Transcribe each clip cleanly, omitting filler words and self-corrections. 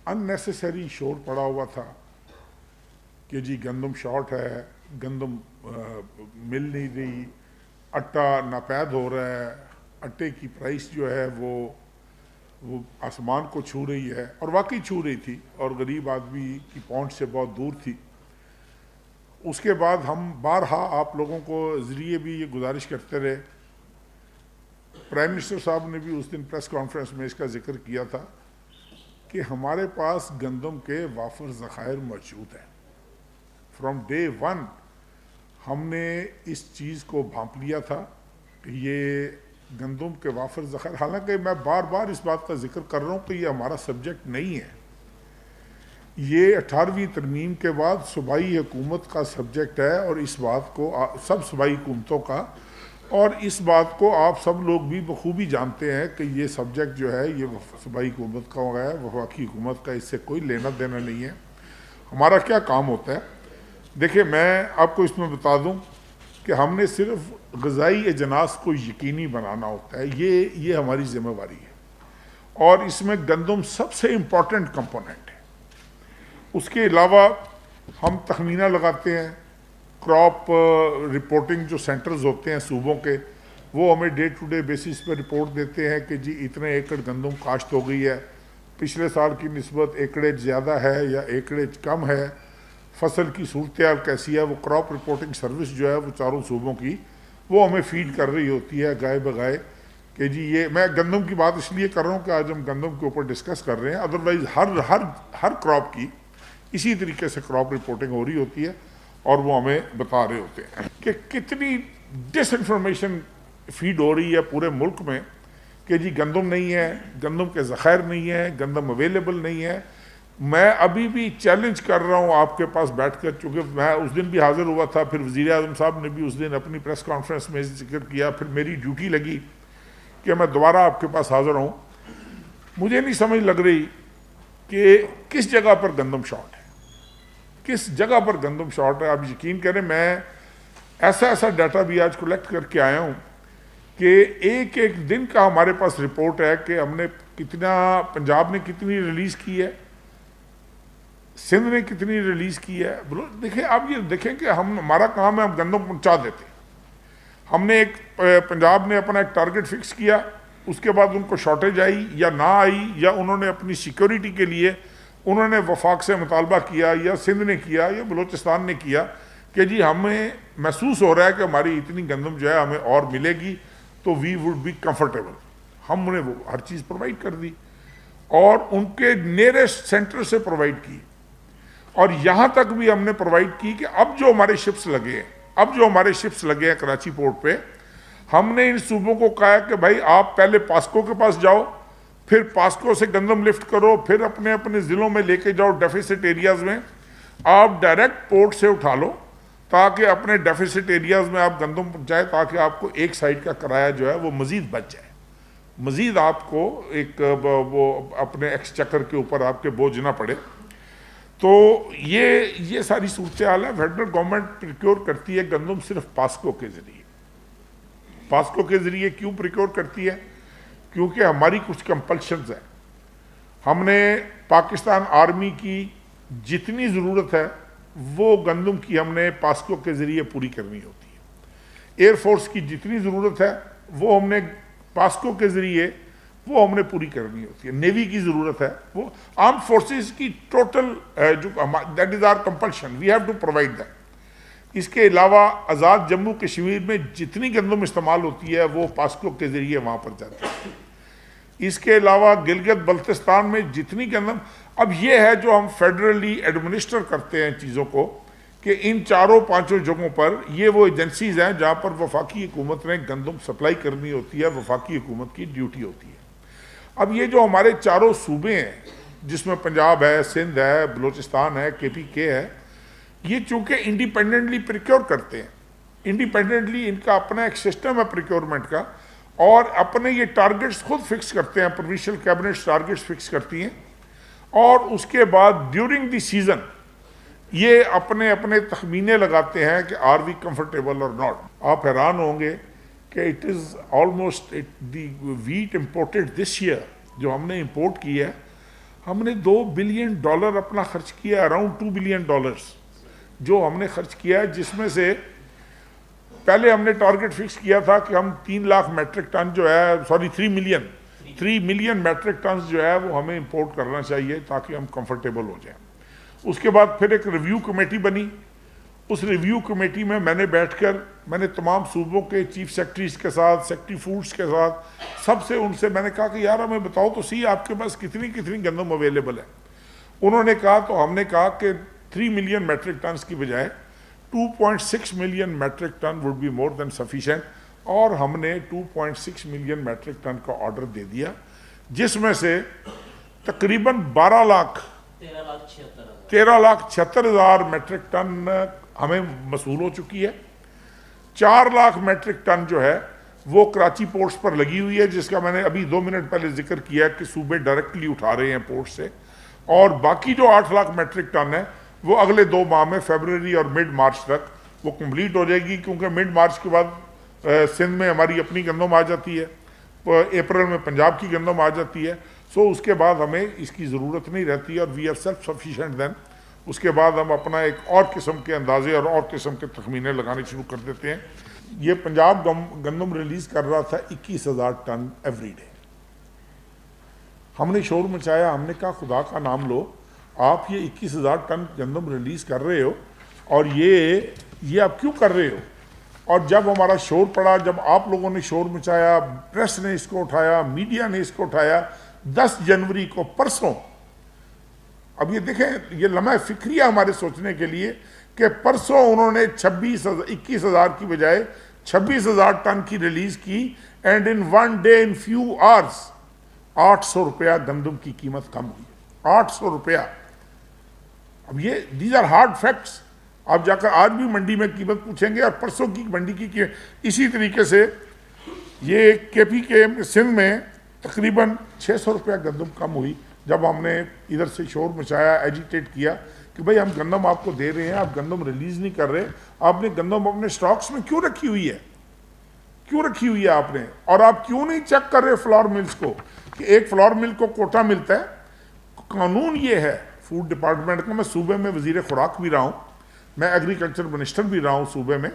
ان necessary شور پڑا ہوا تھا کہ جی گندم شارٹ ہے، گندم مل نہیں رہی، اٹا ناپید ہو رہا ہے، اٹے کی پرائس جو ہے وہ آسمان کو چھو رہی ہے، اور واقعی چھو رہی تھی اور غریب آدمی کی پہنچ سے بہت دور تھی۔ اس کے بعد ہم بارہا آپ لوگوں کو ذریعے بھی یہ گزارش کرتے رہے، پرائم منسٹر صاحب نے بھی اس دن پریس کانفرنس میں اس کا ذکر کیا تھا کہ ہمارے پاس گندم کے وافر ذخائر موجود ہیں۔ فرام ڈے ون ہم نے اس چیز کو بھانپ لیا تھا کہ یہ گندم کے وافر ذخائر، حالانکہ میں بار بار اس بات کا ذکر کر رہا ہوں کہ یہ ہمارا سبجیکٹ نہیں ہے، یہ 18ویں ترمیم کے بعد صوبائی حکومت کا سبجیکٹ ہے، اور اس بات کو سب صوبائی حکومتوں کا، اور اس بات کو آپ سب لوگ بھی بخوبی جانتے ہیں کہ یہ سبجیکٹ جو ہے یہ صوبائی حکومت کا ہے، وفاقی حکومت کا اس سے کوئی لینا دینا نہیں ہے۔ ہمارا کیا کام ہوتا ہے؟ دیکھیں، میں آپ کو اس میں بتا دوں کہ ہم نے صرف غذائی اجناس کو یقینی بنانا ہوتا ہے، یہ ہماری ذمہ داری ہے، اور اس میں گندم سب سے امپورٹنٹ کمپوننٹ ہے۔ اس کے علاوہ ہم تخمینہ لگاتے ہیں، کراپ رپورٹنگ جو سینٹرز ہوتے ہیں صوبوں کے، وہ ہمیں ڈے ٹو ڈے بیسس پہ رپورٹ دیتے ہیں کہ جی اتنے ایکڑ گندم کاشت ہو گئی ہے، پچھلے سال کی نسبت ایکڑیج زیادہ ہے یا ایکڑیج کم ہے، فصل کی صورتحال کیسی ہے۔ وہ کراپ رپورٹنگ سروس جو ہے وہ چاروں صوبوں کی وہ ہمیں فیڈ کر رہی ہوتی ہے گائے بگائے کہ جی یہ، میں گندم کی بات اس لیے کر رہا ہوں کہ آج ہم گندم کے اوپر ڈسکس کر رہے ہیں، ادروائز ہر کراپ کی اسی طریقے سے کراپ رپورٹنگ ہو رہی ہوتی ہے، اور وہ ہمیں بتا رہے ہوتے ہیں کہ کتنی ڈس انفارمیشن فیڈ ہو رہی ہے پورے ملک میں کہ جی گندم نہیں ہے، گندم کے ذخائر نہیں ہے، گندم اویلیبل نہیں ہے۔ میں ابھی بھی چیلنج کر رہا ہوں آپ کے پاس بیٹھ کر، چونکہ میں اس دن بھی حاضر ہوا تھا، پھر وزیر اعظم صاحب نے بھی اس دن اپنی پریس کانفرنس میں ذکر کیا، پھر میری ڈیوٹی لگی کہ میں دوبارہ آپ کے پاس حاضر ہوں۔ مجھے نہیں سمجھ لگ رہی کہ کس جگہ پر گندم شارٹ ہے، کس جگہ پر گندم شارٹ ہے۔ آپ یقین کریں، میں ایسا ڈیٹا بھی آج کلیکٹ کر کے آیا ہوں کہ ایک دن کا ہمارے پاس رپورٹ ہے کہ ہم نے کتنا، پنجاب نے کتنی ریلیز کی ہے، سندھ نے کتنی ریلیز کی ہے۔ دیکھیں، آپ یہ دیکھیں کہ ہمارا کام ہے ہم گندم پہنچا دیتے ہیں۔ ہم نے پنجاب نے اپنا ایک ٹارگٹ فکس کیا، اس کے بعد ان کو شارٹیج آئی یا نہ آئی، یا انہوں نے اپنی سیکیورٹی کے لیے انہوں نے وفاق سے مطالبہ کیا، یا سندھ نے کیا یا بلوچستان نے کیا کہ جی ہمیں محسوس ہو رہا ہے کہ ہماری اتنی گندم جو ہے ہمیں اور ملے گی تو وی وڈ بی کمفرٹیبل۔ ہم نے وہ ہر چیز پرووائڈ کر دی، اور ان کے نیئرسٹ سینٹر سے پرووائڈ کی، اور یہاں تک بھی ہم نے پرووائڈ کی کہ اب جو ہمارے شپس لگے ہیں کراچی پورٹ پہ، ہم نے ان صوبوں کو کہا کہ بھائی آپ پہلے پاسکو کے پاس جاؤ، پھر پاسکو سے گندم لفٹ کرو، پھر اپنے ضلعوں میں لے کے جاؤ ڈیفیسٹ ایریاز میں، آپ ڈائریکٹ پورٹ سے اٹھا لو تاکہ اپنے ڈیفیسٹ ایریاز میں آپ گندم پہنچائے، تاکہ آپ کو ایک سائڈ کا کرایہ جو ہے وہ مزید بچ جائے، مزید آپ کو ایک وہ اپنے ایکسچیکر کے اوپر آپ کے بوجھ نہ پڑے۔ تو یہ ساری صورتحال ہے۔ فیڈرل گورنمنٹ پریکیور کرتی ہے گندم صرف پاسکو کے ذریعے۔ پاسکو کے ذریعے کیوں پریکیور کرتی ہے؟ کیونکہ ہماری کچھ کمپلشنز ہیں۔ ہم نے پاکستان آرمی کی جتنی ضرورت ہے وہ گندم کی ہم نے پاسکو کے ذریعے پوری کرنی ہوتی ہے۔ ایئر فورس کی جتنی ضرورت ہے وہ ہم نے پاسکو کے ذریعے وہ ہم نے پوری کرنی ہوتی ہے۔ نیوی کی ضرورت ہے، وہ آرم فورسز کی ٹوٹل جو that is our compulsion, we have to provide that. اس کے علاوہ آزاد جموں کشمیر میں جتنی گندم استعمال ہوتی ہے وہ پاسکو کے ذریعے وہاں پر جاتی ہے۔ اس کے علاوہ گلگت بلتستان میں جتنی گندم، اب یہ ہے جو ہم فیڈرلی ایڈمنسٹر کرتے ہیں چیزوں کو، کہ ان چاروں پانچوں جگہوں پر یہ وہ ایجنسیز ہیں جہاں پر وفاقی حکومت نے گندم سپلائی کرنی ہوتی ہے، وفاقی حکومت کی ڈیوٹی ہوتی ہے۔ اب یہ جو ہمارے چاروں صوبے ہیں، جس میں پنجاب ہے، سندھ ہے، بلوچستان ہے، KPK ہے، یہ چونکہ انڈیپینڈنٹلی پریکیور کرتے ہیں، انڈیپینڈنٹلی ان کا اپنا ایک سسٹم ہے پریکیورمنٹ کا، اور اپنے یہ ٹارگٹس خود فکس کرتے ہیں، پروونشل کیبنٹس ٹارگٹس فکس کرتی ہیں، اور اس کے بعد ڈیورنگ دی سیزن یہ اپنے تخمینے لگاتے ہیں کہ آر وی کمفرٹیبل اور ناٹ۔ آپ حیران ہوں گے کہ it is almost the wheat imported this year, جو ہم نے امپورٹ کی ہے، ہم نے $2 بلین اپنا خرچ کیا, اراؤنڈ $2 بلین جو ہم نے خرچ کیا ہے, جس میں سے پہلے ہم نے ٹارگٹ فکس کیا تھا کہ ہم 3 لاکھ میٹرک ٹن جو ہے, 3 ملین میٹرک ٹنز جو ہے وہ ہمیں امپورٹ کرنا چاہیے تاکہ ہم کمفرٹیبل ہو جائیں. اس کے بعد پھر ایک ریویو کمیٹی بنی. اس ریویو کمیٹی میں میں نے بیٹھ کر میں نے تمام صوبوں کے چیف سیکرٹریز کے ساتھ, سیکرٹری فوڈز کے ساتھ, سب سے ان سے میں نے کہا کہ یار ہمیں بتاؤ تو صحیح آپ کے پاس کتنی گندم اویلیبل ہے. انہوں نے کہا, تو ہم نے کہا کہ 3 ملین میٹرک ٹنز کی بجائے 2.6 million metric ton would be more than sufficient, اور ہم نے 2.6 ملین میٹرک ٹن کا آرڈر دے دیا, جس میں سے تقریباً 13,76,000 میٹرک ٹن ہمیں موصول ہو چکی ہے. 4 لاکھ میٹرک ٹن جو ہے وہ کراچی پورٹس پر لگی ہوئی ہے, جس کا میں نے ابھی 2 منٹ پہلے ذکر کیا کہ صوبے ڈائریکٹلی اٹھا رہے ہیں پورٹ سے, اور باقی جو 8 لاکھ میٹرک ٹن ہے وہ اگلے 2 ماہ میں فیبروری اور مڈ مارچ تک وہ کمپلیٹ ہو جائے گی, کیونکہ مڈ مارچ کے بعد سندھ میں ہماری اپنی گندم آ جاتی ہے, اپریل میں پنجاب کی گندم آ جاتی ہے. سو اس کے بعد ہمیں اس کی ضرورت نہیں رہتی اور وی آر سیلف سفیشینٹ. دین اس کے بعد ہم اپنا ایک اور قسم کے اندازے اور قسم کے تخمینے لگانے شروع کر دیتے ہیں. یہ پنجاب گندم ریلیز کر رہا تھا 21,000 ٹن ایوری ڈے. ہم نے شور مچایا, ہم نے کہا خدا کا نام لو, آپ یہ 21,000 ٹن گندم ریلیز کر رہے ہو اور یہ آپ کیوں کر رہے ہو؟ اور جب ہمارا شور پڑا, جب آپ لوگوں نے شور مچایا, پریس نے اس کو اٹھایا, میڈیا نے اس کو اٹھایا, 10 جنوری کو پرسوں, اب یہ دیکھیں یہ لمحہ فکریہ ہمارے سوچنے کے لیے کہ پرسوں انہوں نے 21,000 کی بجائے 26,000 ٹن کی ریلیز کی, and in one day in few hours 800 روپیہ گندم کی قیمت کم ہوئی. 800 روپیہ. اب یہ دیز آر ہارڈ فیکٹس. آپ جا کر آج بھی منڈی میں قیمت پوچھیں گے, اور پرسوں کی منڈی کی قیمت. اسی طریقے سے یہ کے پی کے سندھ میں تقریباً 600 روپیہ گندم کم ہوئی, جب ہم نے ادھر سے شور مچایا, ایجیٹیٹ کیا کہ بھئی ہم گندم آپ کو دے رہے ہیں, آپ گندم ریلیز نہیں کر رہے, آپ نے گندم اپنے سٹاکس میں کیوں رکھی ہوئی ہے آپ نے, اور آپ کیوں نہیں چیک کر رہے فلور ملز کو کہ ایک فلور مل کو کوٹا ملتا ہے. قانون یہ ہے فوڈ ڈپارٹمنٹ کا, میں صوبے میں وزیر خوراک بھی رہا ہوں, میں ایگریکلچر منسٹر بھی رہا ہوں صوبے میں,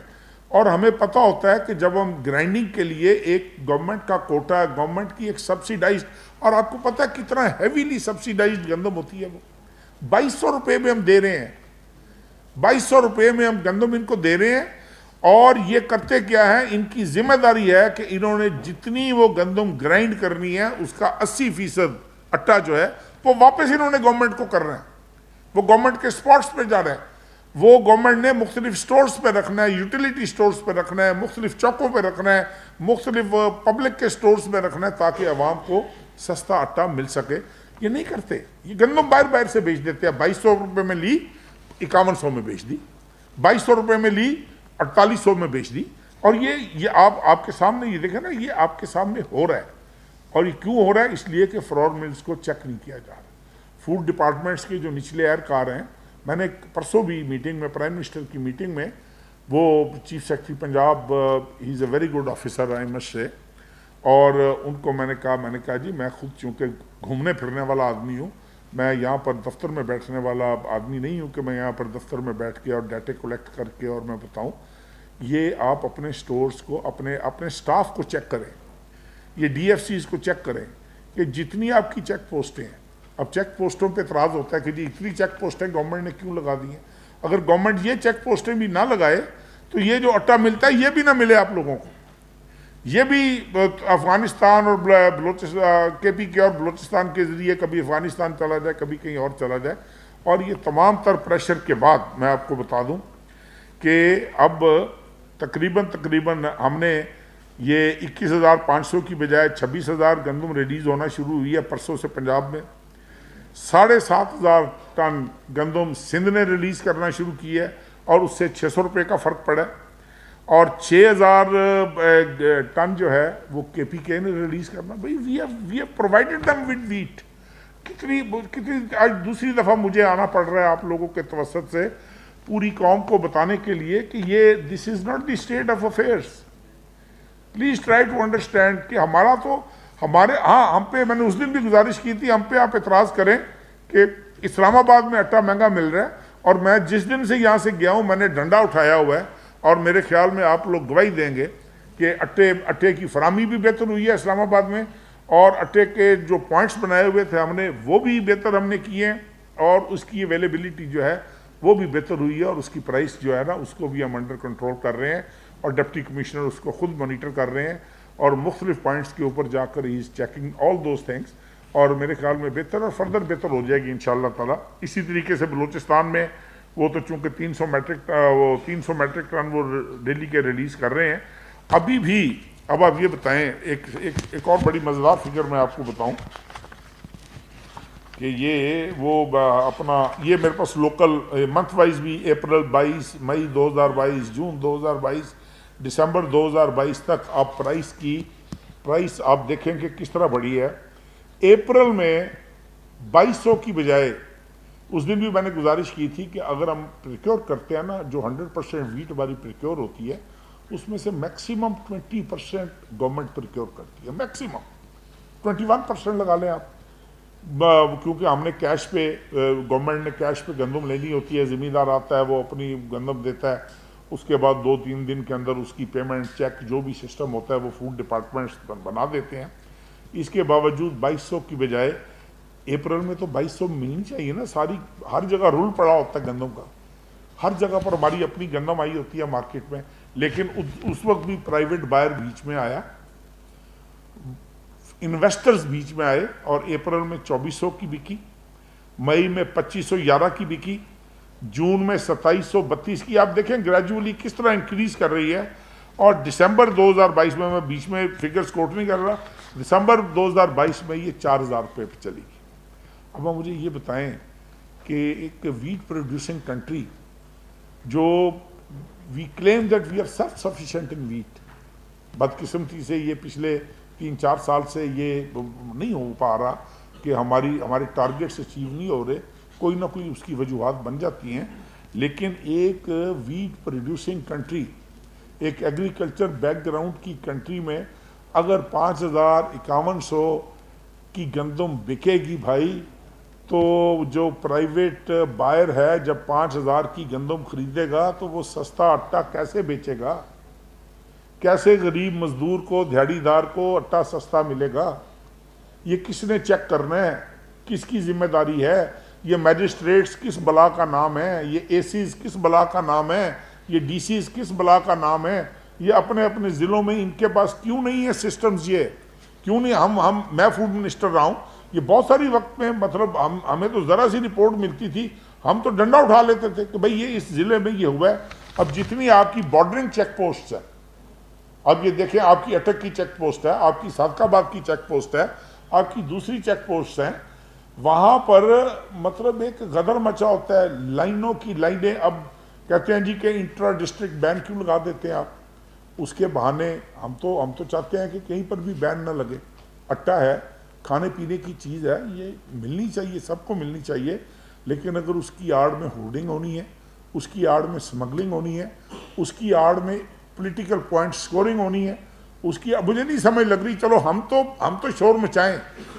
اور ہمیں پتہ ہوتا ہے کہ جب ہم گرائنڈنگ کے لیے ایک گورنمنٹ کا کوٹا ہے, گورنمنٹ کی ایک سبسیڈائزڈ, اور آپ کو پتہ ہے کتنا ہیویلی سبسیڈائزڈ گندم ہوتی ہے, وہ 2200 روپے میں ہم دے رہے ہیں, 2200 روپے میں ہم گندم ان کو دے رہے ہیں. اور یہ کرتے کیا ہے, ان کی ذمہ داری ہے کہ انہوں نے جتنی وہ گندم گرائنڈ کرنی ہے اس کا 80% اٹا جو ہے وہ واپس انہوں نے گورنمنٹ کو کرنا ہے. وہ گورنمنٹ کے سپاٹس پہ جا رہا ہے, وہ گورنمنٹ نے مختلف سٹورز پہ رکھنا ہے, یوٹیلیٹی سٹورز پہ رکھنا ہے, مختلف چوکوں پہ رکھنا ہے, مختلف پبلک کے سٹورز میں رکھنا ہے, تاکہ عوام کو سستا آٹا مل سکے. یہ نہیں کرتے, یہ گندم باہر سے بیچ دیتے ہیں. 2200 روپے میں لی 5100 میں بیچ دی, 2200 روپے میں لی 4800 میں بیچ دی. اور یہ آپ کے سامنے یہ دیکھیں نا, یہ آپ کے سامنے ہو رہا ہے. اور یہ کیوں ہو رہا ہے؟ اس لیے کہ فلور ملز کو چیک نہیں کیا جا رہا. فوڈ ڈپارٹمنٹس کے جو نچلے اہلکار ہیں, میں نے پرسوں بھی میٹنگ میں, پرائم منسٹر کی میٹنگ میں, وہ chief secretary Punjab, he is a very good officer I must سے, اور ان کو میں نے کہا جی میں خود چونکہ گھومنے پھرنے والا آدمی ہوں, میں یہاں پر دفتر میں بیٹھنے والا آدمی نہیں ہوں کہ میں یہاں پر دفتر میں بیٹھ کے اور ڈیٹے کلیکٹ کر کے اور میں بتاؤں. یہ آپ اپنے سٹورز کو, اپنے سٹاف کو چیک کریں, یہ ڈی ایف سیز کو چیک کریں کہ جتنی آپ کی چیک پوسٹیں ہیں. اب چیک پوسٹوں پہ اعتراض ہوتا ہے کہ جی اتنی چیک پوسٹیں گورنمنٹ نے کیوں لگا دی ہیں. اگر گورنمنٹ یہ چیک پوسٹیں بھی نہ لگائے تو یہ جو اٹا ملتا ہے یہ بھی نہ ملے آپ لوگوں کو. یہ بھی افغانستان اور بلوچستان, کے پی کے اور بلوچستان کے ذریعے کبھی افغانستان چلا جائے, کبھی کہیں اور چلا جائے. اور یہ تمام تر پریشر کے بعد میں آپ کو بتا دوں کہ اب تقریباً ہم نے یہ 21,500 کی بجائے 26,000 گندم ریلیز ہونا شروع ہوئی ہے پرسوں سے پنجاب میں. 7,500 ٹن گندم سندھ نے ریلیز کرنا شروع کی ہے, اور اس سے 600 روپے کا فرق پڑا ہے. اور 6,000 ٹن جو ہے وہ کے پی کے نے ریلیز کرنا. بھائی we have provided them with wheat. کتنی آج دوسری دفعہ مجھے آنا پڑ رہا ہے آپ لوگوں کے توسط سے پوری قوم کو بتانے کے لیے کہ یہ this is not the state of affairs. Please try to understand کہ ہمارا تو ہم پہ, میں نے اس دن بھی گزارش کی تھی, ہم پہ آپ اعتراض کریں کہ اسلام آباد میں آٹا مہنگا مل رہا ہے، اور میں جس دن سے یہاں سے گیا ہوں میں نے ڈنڈا اٹھایا ہوا ہے، اور میرے خیال میں آپ لوگ گواہی دیں گے کہ اٹے کی فراہمی بھی بہتر ہوئی ہے اسلام آباد میں، اور اٹے کے جو پوائنٹس بنائے ہوئے تھے ہم نے وہ بھی بہتر ہم نے کیے ہیں، اور اس کی اویلیبلٹی جو ہے وہ بھی بہتر ہوئی ہے، اور اس کی پرائس جو ہے نا اس کو بھی ہم انڈر کنٹرول کر رہے ہیں، اور ڈپٹی کمشنر اس کو خود مانیٹر کر رہے ہیں، اور مختلف پوائنٹس کے اوپر جا کر he is checking all those things, اور میرے خیال میں بہتر اور فردر بہتر ہو جائے گی انشاءاللہ تعالیٰ۔ اسی طریقے سے بلوچستان میں وہ تو چونکہ 300 میٹرک ٹن وہ ڈیلی کے ریلیز کر رہے ہیں ابھی بھی۔ اب آپ یہ بتائیں، ایک اور بڑی مزیدار فگر میں آپ کو بتاؤں کہ یہ وہ اپنا یہ میرے پاس لوکل منتھ وائز بھی اپریل 22 مئی 2022 جون 2022 دسمبر 2022 تک آپ پرائس آپ دیکھیں کہ کس طرح بڑھی ہے۔ اپریل میں 2200 کی بجائے، اس دن بھی میں نے گزارش کی تھی کہ اگر ہم پریکیور کرتے ہیں نا، جو 100% ویٹ ہماری پریکیور ہوتی ہے اس میں سے میکسیمم 20% گورنمنٹ پریکیور کرتی ہے، میکسیمم 21% لگا لیں آپ، کیونکہ ہم نے کیش پہ گورنمنٹ نے کیش پہ گندم لینی ہوتی ہے، زمیندار آتا ہے وہ اپنی گندم دیتا ہے، اس کے بعد 2-3 دن کے اندر اس کی پیمنٹ چیک جو بھی سسٹم ہوتا ہے وہ فوڈ ڈپارٹمنٹس بنا دیتے ہیں۔ اس کے باوجود 2200 کی بجائے اپریل میں تو 2200 ملنی چاہیے نا، ساری ہر جگہ رول پڑا ہوتا ہے گندم کا، ہر جگہ پر ہماری اپنی گندم آئی ہوتی ہے مارکیٹ میں، لیکن اس وقت بھی پرائیویٹ بائر بیچ میں آیا، انویسٹرز بیچ میں آئے، اور اپریل میں 2400 کی بکی، مئی میں 2511 کی بکی، جون میں 2732 کی۔ آپ دیکھیں گریجولی کس طرح انکریز کر رہی ہے، اور دسمبر 2022 میں بیچ میں فگرز کوٹ نہیں کر رہا، دسمبر 2022 میں یہ 4000 روپے پہ چلی گئی۔ اب آپ مجھے یہ بتائیں کہ ایک ویٹ پروڈیوسنگ کنٹری جو we claim that we are self sufficient in wheat, بدقسمتی سے یہ پچھلے 3-4 سال سے یہ نہیں ہو پا رہا کہ ہمارے ٹارگیٹس اچیو نہیں ہو رہے، کوئی نہ کوئی اس کی وجوہات بن جاتی ہیں، لیکن ایک ویٹ پروڈیوسنگ کنٹری، ایک ایگریکلچر بیک گراؤنڈ کی کنٹری میں اگر 5100 کی گندم بکے گی بھائی، تو جو پرائیویٹ بائر ہے جب 5000 کی گندم خریدے گا تو وہ سستا آٹا کیسے بیچے گا؟ کیسے غریب مزدور کو، دیہڑی دار کو آٹا سستا ملے گا؟ یہ کس نے چیک کرنا ہے؟ کس کی ذمہ داری ہے؟ یہ میجسٹریٹس کس بلا کا نام ہے؟ یہ اے سیز کس بلا کا نام ہے؟ یہ ڈی سیز کس بلا کا نام ہے؟ یہ اپنے اپنے ضلعوں میں ان کے پاس کیوں نہیں ہے سسٹمز؟ یہ کیوں نہیں؟ میں فوڈ منسٹر رہا ہوں، یہ بہت ساری وقت میں مطلب ہمیں تو ذرا سی رپورٹ ملتی تھی، ہم تو ڈنڈا اٹھا لیتے تھے کہ بھئی یہ اس ضلع میں یہ ہوا ہے۔ اب جتنی آپ کی بارڈرنگ چیک پوسٹس ہے، اب یہ دیکھیں آپ کی اٹک کی چیک پوسٹ ہے، آپ کی صادق آباد کی چیک پوسٹ ہے، آپ کی دوسری چیک پوسٹس ہیں، وہاں پر مطلب ایک غدر مچا ہوتا ہے، لائنوں کی لائنیں۔ اب کہتے ہیں جی کہ انٹرا ڈسٹرکٹ بین کیوں لگا دیتے ہیں آپ؟ اس کے بہانے ہم تو چاہتے ہیں کہ کہیں پر بھی بین نہ لگے، اٹا ہے، کھانے پینے کی چیز ہے، یہ ملنی چاہیے، سب کو ملنی چاہیے، لیکن اگر اس کی آڑ میں ہولڈنگ ہونی ہے، اس کی آڑ میں سمگلنگ ہونی ہے، اس کی آڑ میں پولیٹیکل پوائنٹ سکورنگ ہونی ہے، اس کی مجھے نہیں سمجھ لگ رہی۔ چلو ہم تو شور مچائیں،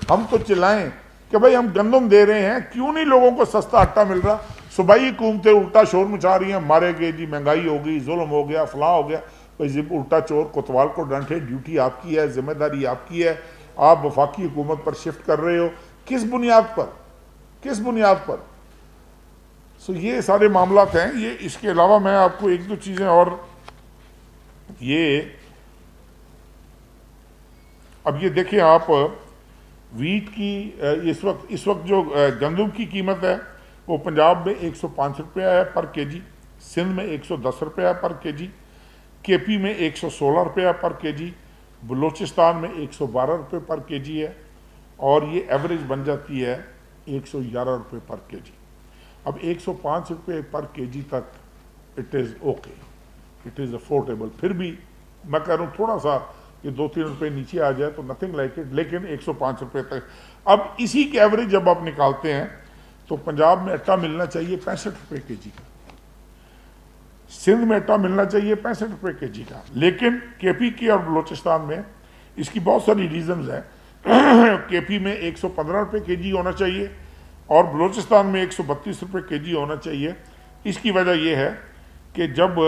ہم تو چلائیں کہ بھائی ہم گندم دے رہے ہیں، کیوں نہیں لوگوں کو سستا آٹا مل رہا؟ صوبائی حکومتیں الٹا شور مچا رہی ہیں، مارے گئے جی، مہنگائی ہو گئی، ظلم ہو گیا، فلاں ہو گیا۔ بھائی الٹا چور کوتوال کو ڈانٹے، ڈیوٹی آپ کی ہے، ذمہ داری آپ کی ہے، آپ وفاقی حکومت پر شفٹ کر رہے ہو، کس بنیاد پر؟ کس بنیاد پر؟ یہ سارے معاملات ہیں۔ یہ اس کے علاوہ میں آپ کو 1-2 چیزیں اور، یہ اب یہ دیکھیں آپ ویٹ کی اس وقت جو گندم کی قیمت ہے وہ پنجاب میں 105 روپیہ ہے پر کے جی، سندھ میں 110 روپیہ پر کے جی، کے پی میں 116 روپیہ پر کے جی، بلوچستان میں 112 روپے پر کے جی ہے، اور یہ ایوریج بن جاتی ہے 111 روپے پر کے جی۔ اب 105 روپے پر کے جی تک it is okay, it is affordable, پھر بھی میں کہہ رہا ہوں تھوڑا سا یہ 2-3 روپے نیچے آ جائے تو نتھنگ لائک اٹ، لیکن 105 روپے تک۔ اب اسی کی ایوریج جب آپ نکالتے ہیں تو پنجاب میں اٹا ملنا چاہیے 65 روپے کے جی کا، سندھ میں اٹا ملنا چاہیے 65 روپے کے جی کا، لیکن کے پی کی اور بلوچستان میں اس کی بہت ساری ریزنز ہیں۔ کے پی میں 115 روپے کے جی ہونا چاہیے، اور بلوچستان میں 132 روپے کے جی ہونا چاہیے۔ اس کی وجہ یہ ہے کہ جب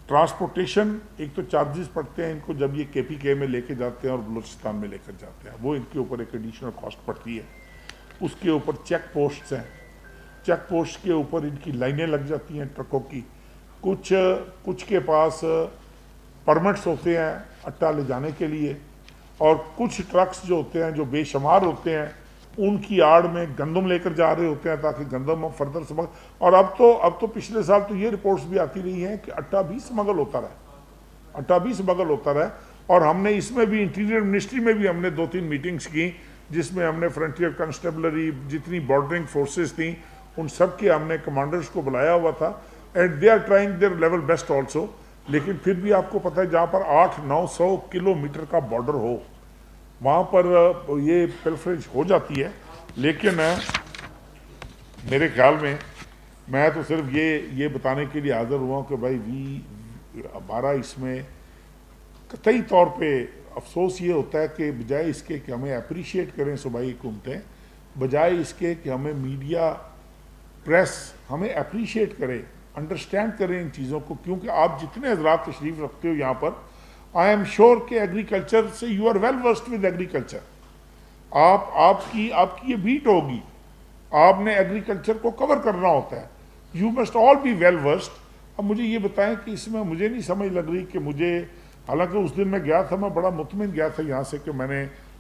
ٹرانسپورٹیشن ایک تو چارجز پڑتے ہیں ان کو جب یہ کے پی کے میں لے کے جاتے ہیں اور بلوچستان میں لے کر جاتے ہیں، وہ ان کے اوپر ایک ایڈیشنل کاسٹ پڑتی ہے۔ اس کے اوپر چیک پوسٹس ہیں، چیک پوسٹ کے اوپر ان کی لائنیں لگ جاتی ہیں ٹرکوں کی۔ کچھ کے پاس پرمٹس ہوتے ہیں اٹا لے جانے کے لیے، اور کچھ ٹرکس جو ہوتے ہیں جو بے شمار ہوتے ہیں ان کی آڑ میں گندم لے کر جا رہے ہوتے ہیں تاکہ گندم فردر سمگل۔ اور اب تو پچھلے سال تو یہ رپورٹس بھی آتی رہی ہیں کہ اٹا بھی سمگل ہوتا رہا، اٹا بھی سمگل ہوتا رہا۔ اور ہم نے اس میں بھی انٹیریئر منسٹری میں بھی ہم نے 2-3 میٹنگز کی، جس میں ہم نے فرنٹیئر کنسٹیبلری جتنی بارڈرنگ فورسز تھیں ان سب کے ہم نے کمانڈرز کو بلایا ہوا تھا، and they are trying their level best also. لیکن پھر بھی آپ کو پتہ ہے جہاں پر 800-900 کلومیٹر کا بارڈر ہو وہاں پر یہ پلفریج ہو جاتی ہے۔ لیکن میرے خیال میں تو صرف یہ بتانے کے لیے حاضر ہوا ہوں کہ بھائی ہمارا اس میں قطعی طور پہ افسوس یہ ہوتا ہے کہ بجائے اس کے کہ ہمیں اپریشیٹ کریں صوبائی حکومتیں، بجائے اس کے کہ ہمیں میڈیا پریس ہمیں اپریشیٹ کرے، انڈرسٹینڈ کریں ان چیزوں کو، کیونکہ آپ جتنے حضرات تشریف رکھتے ہو یہاں پر، آئی ایم شیور کہ ایگریکلچر سے you are well versed with agriculture, آپ کی یہ بیٹ ہوگی، آپ نے ایگریکلچر کو کور کرنا ہوتا ہے، you must all be well versed. اب مجھے یہ بتائیں کہ اس میں مجھے نہیں سمجھ لگ رہی کہ حالانکہ اس دن میں گیا تھا، میں بڑا مطمئن گیا تھا یہاں سے کہ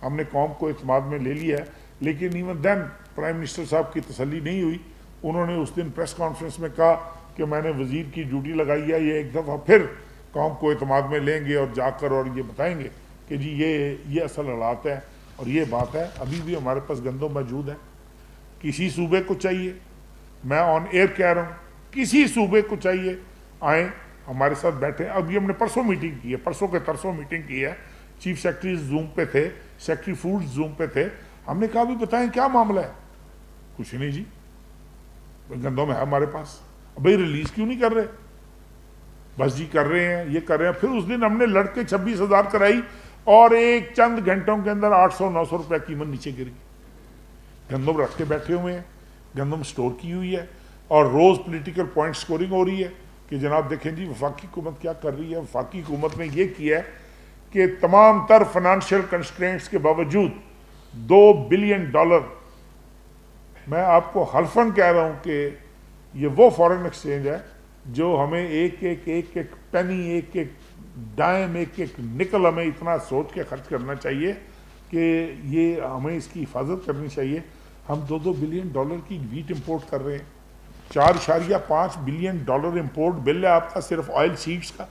ہم نے قوم کو اعتماد میں لے لیا ہے، لیکن ایون دین پرائم منسٹر صاحب کی تسلی نہیں ہوئی۔ انہوں نے اس دن پریس کانفرنس میں کہا کہ میں نے وزیر کی ڈیوٹی لگائی ہے، یہ ایک دفعہ پھر قوم کو اعتماد میں لیں گے اور جا کر اور یہ بتائیں گے کہ جی یہ اصل حالات ہے اور یہ بات ہے۔ ابھی بھی ہمارے پاس گندم موجود ہے، کسی صوبے کو چاہیے، میں آن ایئر کہہ رہا ہوں، کسی صوبے کو چاہیے آئیں ہمارے ساتھ بیٹھے۔ اب یہ ہم نے پرسوں میٹنگ کی ہے، پرسوں کے ترسوں میٹنگ کی ہے، چیف سیکرٹری زوم پہ تھے، سیکرٹری فوڈ زوم پہ تھے، ہم نے کہا بھی بتائیں کیا معاملہ ہے؟ کچھ نہیں جی، گندم ہے ہمارے پاس، بھائی ریلیز کیوں نہیں کر رہے؟ بس جی کر رہے ہیں، یہ کر رہے ہیں۔ پھر اس دن ہم نے لڑ کے 26,000 کرائی اور ایک چند گھنٹوں کے اندر 800-900 روپے قیمت نیچے گر گئی۔ گندم رکھ کے بیٹھے ہوئے ہیں، گندم سٹور کی ہوئی ہے، اور روز پولیٹیکل پوائنٹ سکورنگ ہو رہی ہے کہ جناب دیکھیں جی وفاقی حکومت کیا کر رہی ہے۔ وفاقی حکومت نے یہ کیا ہے کہ تمام تر فنانشل کنسٹرینٹس کے باوجود $2 بلین، میں آپ کو حلفاً کہہ رہا ہوں کہ یہ وہ فارن ایکسچینج ہے جو ہمیں ایک پینی، ایک ڈائم، ایک نکل ہمیں اتنا سوچ کے خرچ کرنا چاہیے کہ یہ ہمیں اس کی حفاظت کرنی چاہیے۔ ہم $2 بلین کی ویٹ امپورٹ کر رہے ہیں، $4.5 بلین امپورٹ بل ہے آپ کا صرف آئل سیڈز کا۔